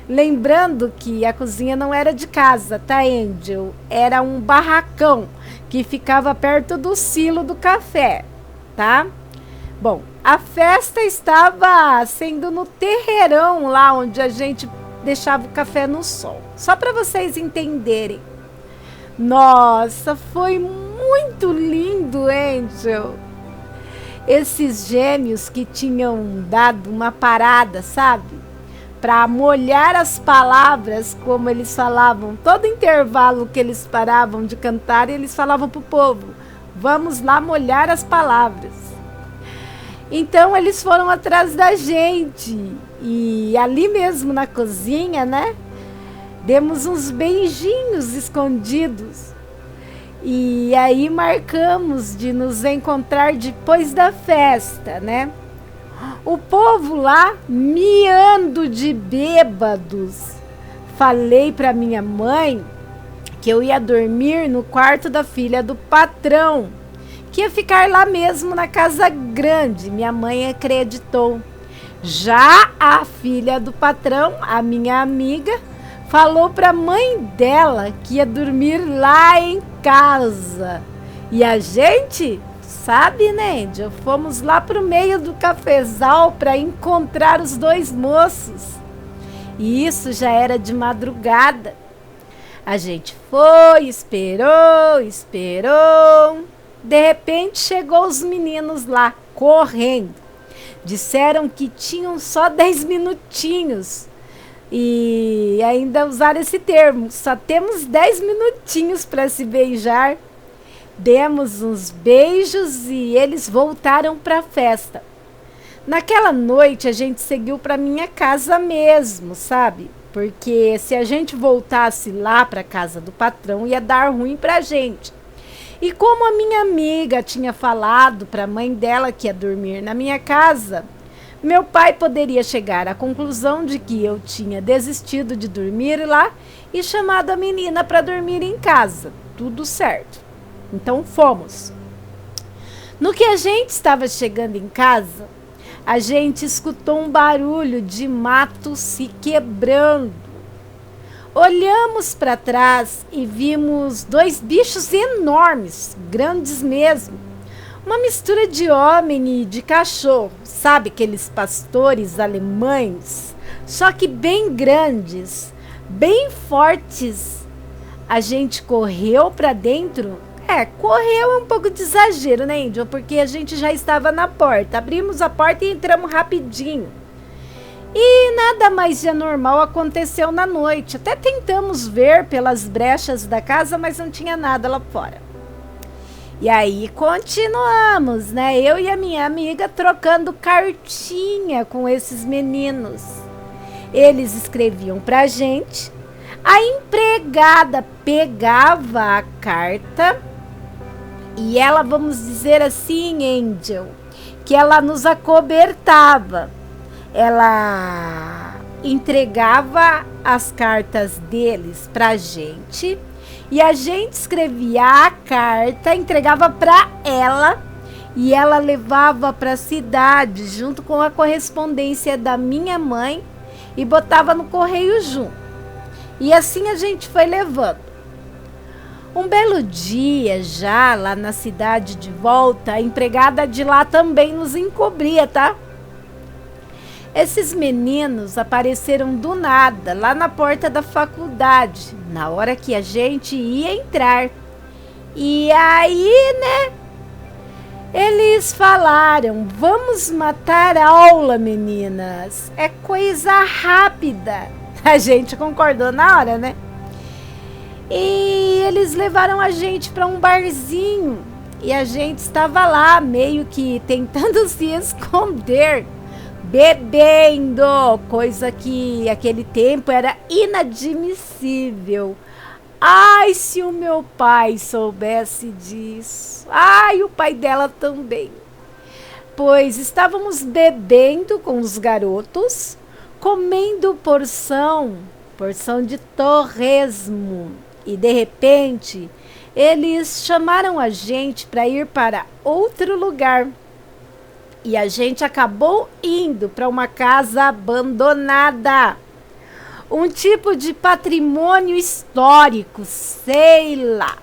lembrando que a cozinha não era de casa, tá, Angel? Era um barracão que ficava perto do silo do café, tá? Bom, a festa estava sendo no terreirão lá onde a gente deixava o café no sol. Só para vocês entenderem. Nossa, foi muito lindo, Angel. Esses gêmeos que tinham dado uma parada, sabe? Para molhar as palavras, como eles falavam. Todo intervalo que eles paravam de cantar, eles falavam pro povo: vamos lá molhar as palavras. Então eles foram atrás da gente e ali mesmo na cozinha, né? Demos uns beijinhos escondidos e aí marcamos de nos encontrar depois da festa, né? O povo lá miando de bêbados. Falei para minha mãe que eu ia dormir no quarto da filha do patrão, que ia ficar lá mesmo na casa grande. Minha mãe acreditou. Já a filha do patrão, a minha amiga, falou para a mãe dela que ia dormir lá em casa. E a gente, sabe, né, Índia? Fomos lá pro meio do cafezal para encontrar os dois moços. E isso já era de madrugada. A gente foi, esperou. De repente chegou os meninos lá, correndo. Disseram que tinham só 10 minutinhos. E ainda usaram esse termo. Só temos 10 minutinhos para se beijar. Demos uns beijos e eles voltaram para a festa. Naquela noite a gente seguiu para minha casa mesmo, sabe? Porque se a gente voltasse lá para a casa do patrão ia dar ruim pra gente. E como a minha amiga tinha falado para a mãe dela que ia dormir na minha casa, meu pai poderia chegar à conclusão de que eu tinha desistido de dormir lá e chamado a menina para dormir em casa. Tudo certo. Então fomos. No que a gente estava chegando em casa, a gente escutou um barulho de mato se quebrando. Olhamos para trás e vimos dois bichos enormes, grandes mesmo. Uma mistura de homem e de cachorro, sabe aqueles pastores alemães? Só que bem grandes, bem fortes. A gente correu para dentro. Correu é um pouco de exagero, né, Índio? Porque a gente já estava na porta. Abrimos a porta e entramos rapidinho. E nada mais de anormal aconteceu na noite. Até tentamos ver pelas brechas da casa, mas não tinha nada lá fora. E aí continuamos, né? Eu e a minha amiga trocando cartinha com esses meninos. Eles escreviam pra gente. A empregada pegava a carta e ela, vamos dizer assim, Angel, que ela nos acobertava. Ela entregava as cartas deles pra gente e a gente escrevia a carta, entregava pra ela e ela levava pra cidade junto com a correspondência da minha mãe e botava no correio junto. E assim a gente foi levando. Um belo dia, já lá na cidade de volta, a empregada de lá também nos encobria, tá? Esses meninos apareceram do nada, lá na porta da faculdade, na hora que a gente ia entrar. E aí, né? Eles falaram: vamos matar a aula, meninas. É coisa rápida. A gente concordou na hora, né? E eles levaram a gente para um barzinho. E a gente estava lá, meio que tentando se esconder, bebendo, coisa que aquele tempo era inadmissível. Ai, se o meu pai soubesse disso. Ai, o pai dela também. Pois estávamos bebendo com os garotos, comendo porção de torresmo. E de repente, eles chamaram a gente para ir para outro lugar. E a gente acabou indo para uma casa abandonada. Um tipo de patrimônio histórico, sei lá.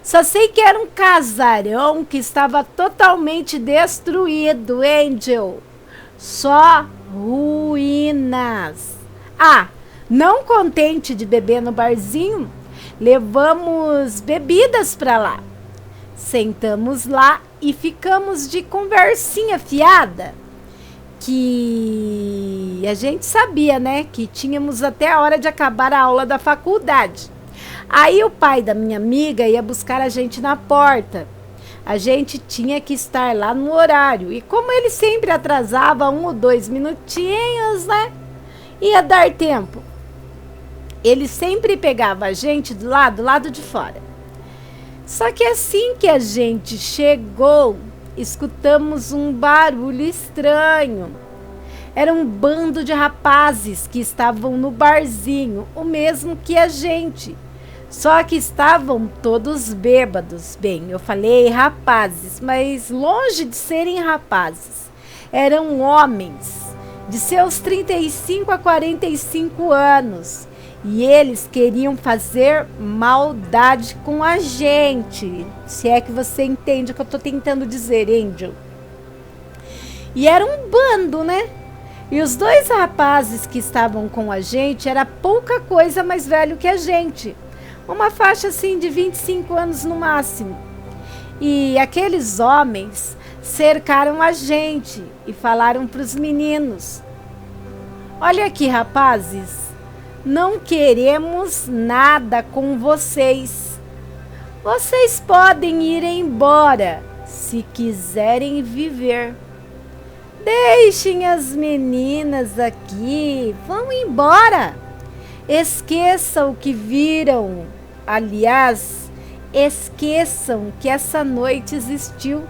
Só sei que era um casarão que estava totalmente destruído, Angel. Só ruínas. Ah, não contente de beber no barzinho, levamos bebidas para lá. Sentamos lá e ficamos de conversinha fiada. Que a gente sabia, né? Que tínhamos até a hora de acabar a aula da faculdade. Aí o pai da minha amiga ia buscar a gente na porta. A gente tinha que estar lá no horário. E como ele sempre atrasava 1 ou 2 minutinhos, né? Ia dar tempo. Ele sempre pegava a gente do lado de fora. Só que assim que a gente chegou, escutamos um barulho estranho. Era um bando de rapazes que estavam no barzinho, o mesmo que a gente. Só que estavam todos bêbados. Bem, eu falei rapazes, mas longe de serem rapazes. Eram homens de seus 35 a 45 anos. E eles queriam fazer maldade com a gente. Se é que você entende o que eu estou tentando dizer, Angel. E era um bando, né? E os 2 rapazes que estavam com a gente era pouca coisa mais velho que a gente. Uma faixa assim de 25 anos no máximo. E aqueles homens cercaram a gente e falaram para os meninos: olha aqui, rapazes. Não queremos nada com vocês. Vocês podem ir embora se quiserem viver. Deixem as meninas aqui. Vão embora. Esqueçam o que viram. Aliás, esqueçam que essa noite existiu.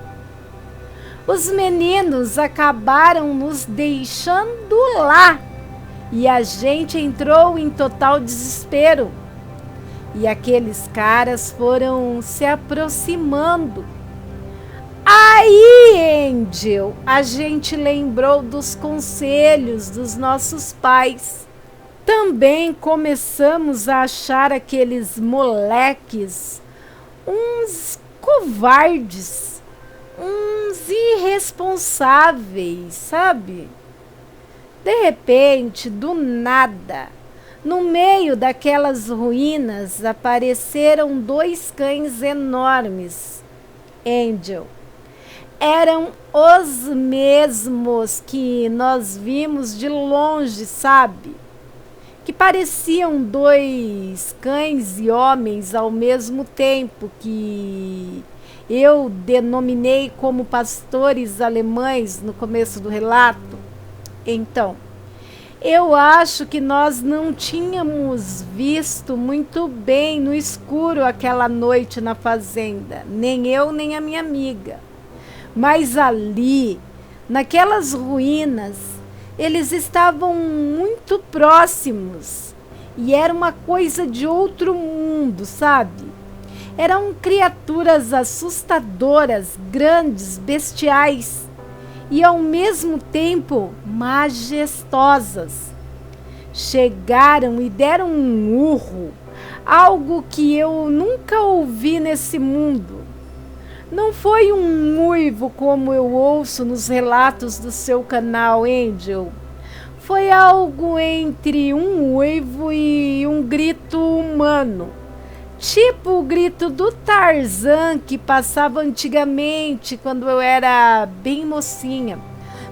Os meninos acabaram nos deixando lá. E a gente entrou em total desespero. E aqueles caras foram se aproximando. Aí, Angel, a gente lembrou dos conselhos dos nossos pais. Também começamos a achar aqueles moleques uns covardes, uns irresponsáveis, sabe? De repente, do nada, no meio daquelas ruínas, apareceram 2 cães enormes. Angel, eram os mesmos que nós vimos de longe, sabe? Que pareciam 2 cães e homens ao mesmo tempo, que eu denominei como pastores alemães no começo do relato. Então, eu acho que nós não tínhamos visto muito bem no escuro aquela noite na fazenda, nem eu nem a minha amiga. Mas ali, naquelas ruínas, eles estavam muito próximos e era uma coisa de outro mundo, sabe? Eram criaturas assustadoras, grandes, bestiais. E ao mesmo tempo majestosas. chegaram e deram um urro, algo que eu nunca ouvi nesse mundo. Não foi um uivo como eu ouço nos relatos do seu canal, Angel. Foi algo entre um uivo e um grito humano. Tipo o grito do Tarzan que passava antigamente quando eu era bem mocinha,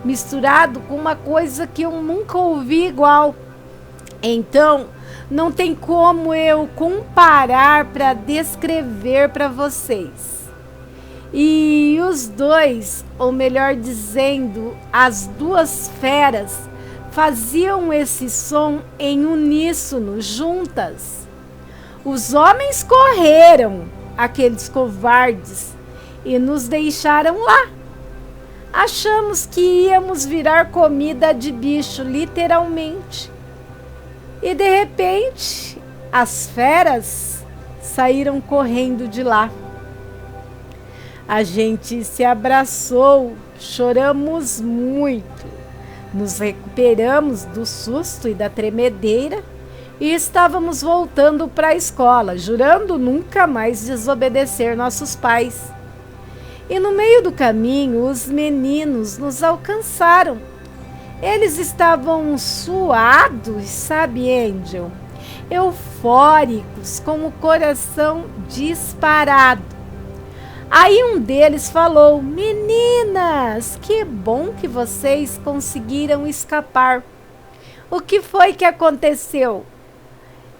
misturado com uma coisa que eu nunca ouvi igual. Então, não tem como eu comparar para descrever para vocês. E os dois, ou melhor dizendo, as duas feras, faziam esse som em uníssono, juntas. Os homens correram, aqueles covardes, e nos deixaram lá. Achamos que íamos virar comida de bicho, literalmente. E de repente, as feras saíram correndo de lá. A gente se abraçou, choramos muito, nos recuperamos do susto e da tremedeira e estávamos voltando para a escola, jurando nunca mais desobedecer nossos pais. E no meio do caminho, os meninos nos alcançaram. Eles estavam suados, sabe, Angel? Eufóricos, com o coração disparado. Aí um deles falou: meninas, que bom que vocês conseguiram escapar. O que foi que aconteceu?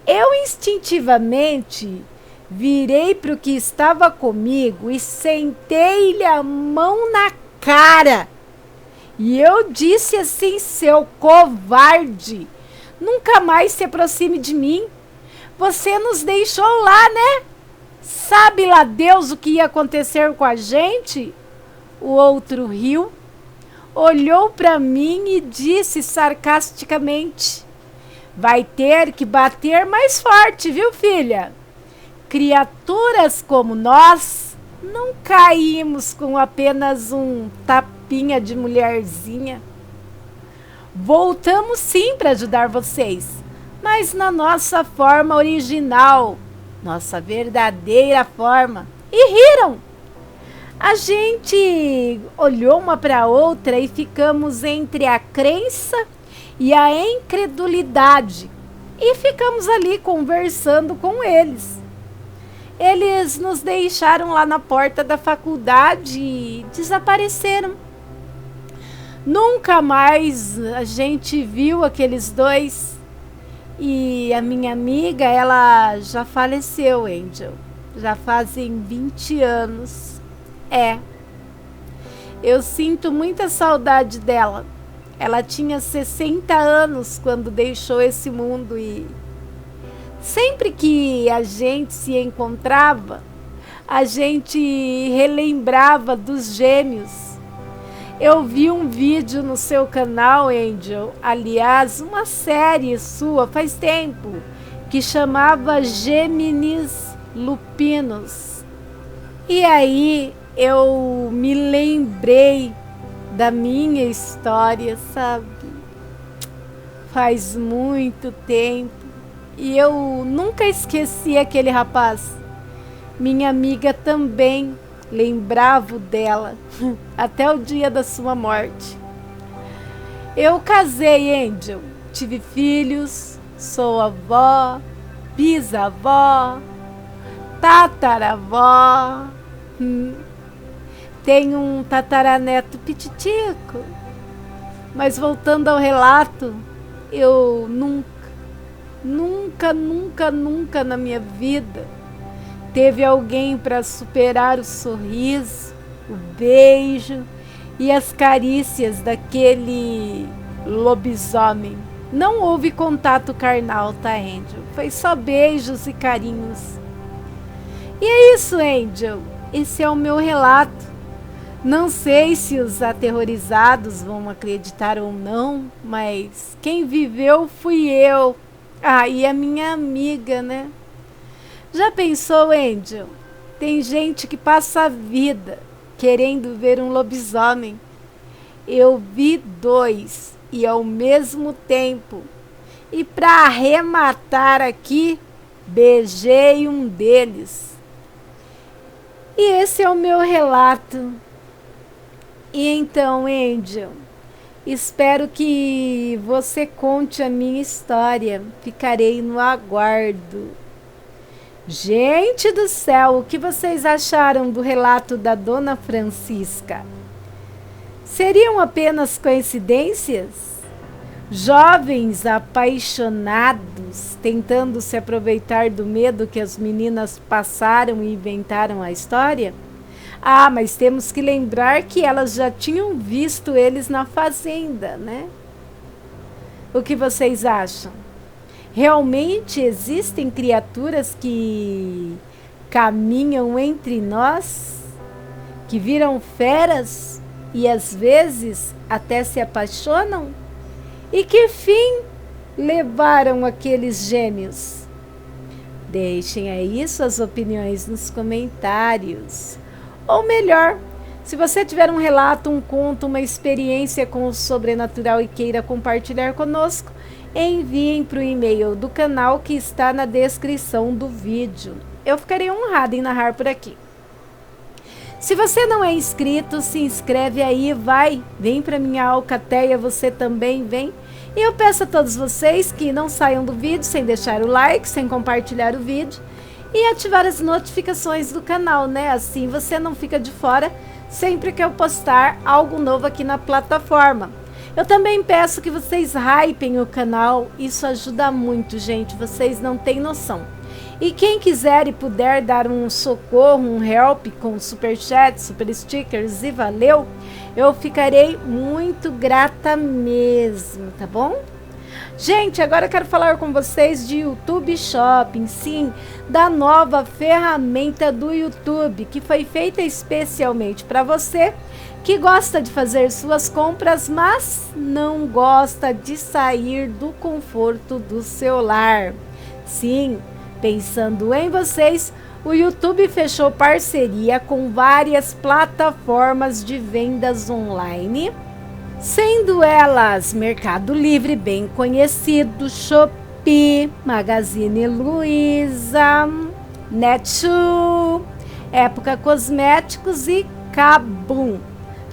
Eu instintivamente virei para o que estava comigo e sentei-lhe a mão na cara. E eu disse assim: seu covarde, nunca mais se aproxime de mim. Você nos deixou lá, né? Sabe lá Deus o que ia acontecer com a gente? O outro riu, olhou para mim e disse sarcasticamente: vai ter que bater mais forte, viu, filha? Criaturas como nós não caímos com apenas um tapinha de mulherzinha. Voltamos sim para ajudar vocês, mas na nossa forma original, nossa verdadeira forma. E riram. A gente olhou uma para outra e ficamos entre a crença e a incredulidade. E ficamos ali conversando com eles. Eles nos deixaram lá na porta da faculdade e desapareceram. Nunca mais a gente viu aqueles dois. E a minha amiga, ela já faleceu, Angel. Já fazem 20 anos. Eu sinto muita saudade dela. Ela tinha 60 anos quando deixou esse mundo e sempre que a gente se encontrava, a gente relembrava dos gêmeos. Eu vi um vídeo no seu canal, Angel, aliás, uma série sua faz tempo, que chamava Gêmeos Lupinos. E aí eu me lembrei da minha história, sabe? Faz muito tempo. E eu nunca esqueci aquele rapaz. Minha amiga também lembrava dela até o dia da sua morte. Eu casei, Angel. Tive filhos, sou avó, bisavó, tataravó. Tenho um tataraneto pititico. Mas voltando ao relato, eu nunca na minha vida teve alguém para superar o sorriso, o beijo e as carícias daquele lobisomem. Não houve contato carnal, tá, Angel? Foi só beijos e carinhos. E é isso, Angel. Esse é o meu relato. Não sei se os aterrorizados vão acreditar ou não, mas quem viveu fui eu. E a minha amiga, né? Já pensou, Angel? Tem gente que passa a vida querendo ver um lobisomem. Eu vi 2 e ao mesmo tempo E para arrematar aqui, beijei um deles. E esse é o meu relato. E então, Angel, espero que você conte a minha história. Ficarei no aguardo. Gente do céu, o que vocês acharam do relato da Dona Francisca? Seriam apenas coincidências? Jovens apaixonados tentando se aproveitar do medo que as meninas passaram e inventaram a história? Ah, mas temos que lembrar que elas já tinham visto eles na fazenda, né? O que vocês acham? Realmente existem criaturas que caminham entre nós, que viram feras e às vezes até se apaixonam? E que fim levaram aqueles gêmeos? Deixem aí suas opiniões nos comentários. Ou melhor, se você tiver um relato, um conto, uma experiência com o sobrenatural e queira compartilhar conosco, enviem para o e-mail do canal que está na descrição do vídeo. Eu ficarei honrada em narrar por aqui. Se você não é inscrito, se inscreve aí, vem para minha alcateia, você também vem. E eu peço a todos vocês que não saiam do vídeo sem deixar o like, sem compartilhar o vídeo e ativar as notificações do canal, né? Assim você não fica de fora sempre que eu postar algo novo aqui na plataforma. Eu também peço que vocês hypem o canal, isso ajuda muito, gente, vocês não têm noção. E quem quiser e puder dar um socorro, um help com super chat, super stickers e valeu, eu ficarei muito grata mesmo, tá bom? Gente, agora eu quero falar com vocês de YouTube Shopping, sim, da nova ferramenta do YouTube, que foi feita especialmente para você que gosta de fazer suas compras, mas não gosta de sair do conforto do seu lar. Sim, pensando em vocês, o YouTube fechou parceria com várias plataformas de vendas online, sendo elas Mercado Livre, bem conhecido, Shopee, Magazine Luiza, Netshoes, Época Cosméticos e Kabum.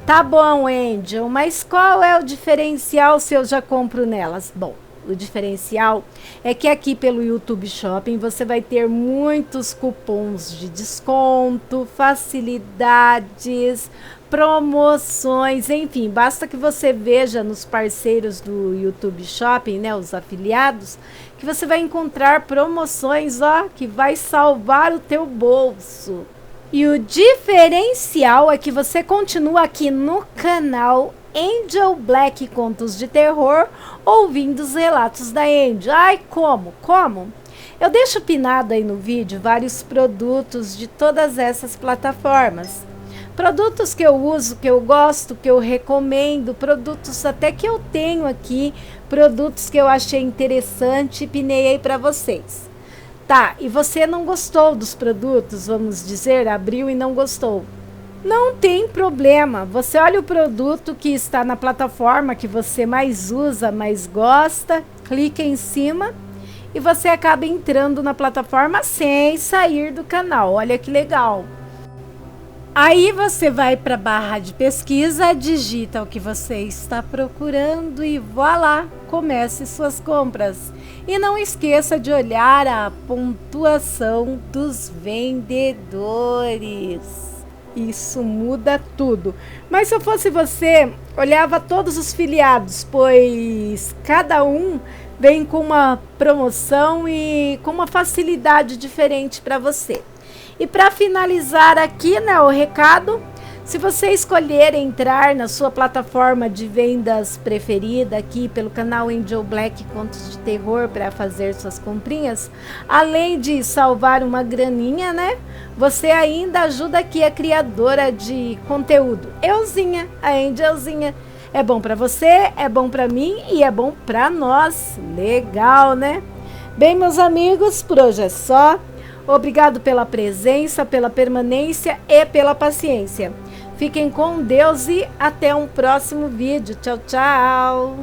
Tá bom, Angel, mas qual é o diferencial se eu já compro nelas? Bom, o diferencial é que aqui pelo YouTube Shopping você vai ter muitos cupons de desconto, facilidades, promoções, enfim, basta que você veja nos parceiros do YouTube Shopping, né, os afiliados, que você vai encontrar promoções, ó, que vai salvar o teu bolso. E o diferencial é que você continua aqui no canal Angel Black Contos de Terror, ouvindo os relatos da Angel. Ai, como? Eu deixo pinado aí no vídeo vários produtos de todas essas plataformas. Produtos que eu uso, que eu gosto, que eu recomendo, produtos até que eu tenho aqui, produtos que eu achei interessante e pinei aí para vocês. Tá, e você não gostou dos produtos, vamos dizer, abriu e não gostou. Não tem problema, você olha o produto que está na plataforma que você mais usa, mais gosta, clica em cima e você acaba entrando na plataforma sem sair do canal, olha que legal. Aí você vai para a barra de pesquisa, digita o que você está procurando e voilá, comece suas compras. E não esqueça de olhar a pontuação dos vendedores. Isso muda tudo. Mas se eu fosse você, olhava todos os filiados, pois cada um vem com uma promoção e com uma facilidade diferente para você. E para finalizar aqui, né, o recado, se você escolher entrar na sua plataforma de vendas preferida aqui pelo canal Angel Black Contos de Terror para fazer suas comprinhas, além de salvar uma graninha, né, você ainda ajuda aqui a criadora de conteúdo, Euzinha, a Angelzinha. É bom para você, é bom para mim e é bom para nós. Legal, né? Bem, meus amigos, por hoje é só. Obrigado pela presença, pela permanência e pela paciência. Fiquem com Deus e até um próximo vídeo. Tchau, tchau!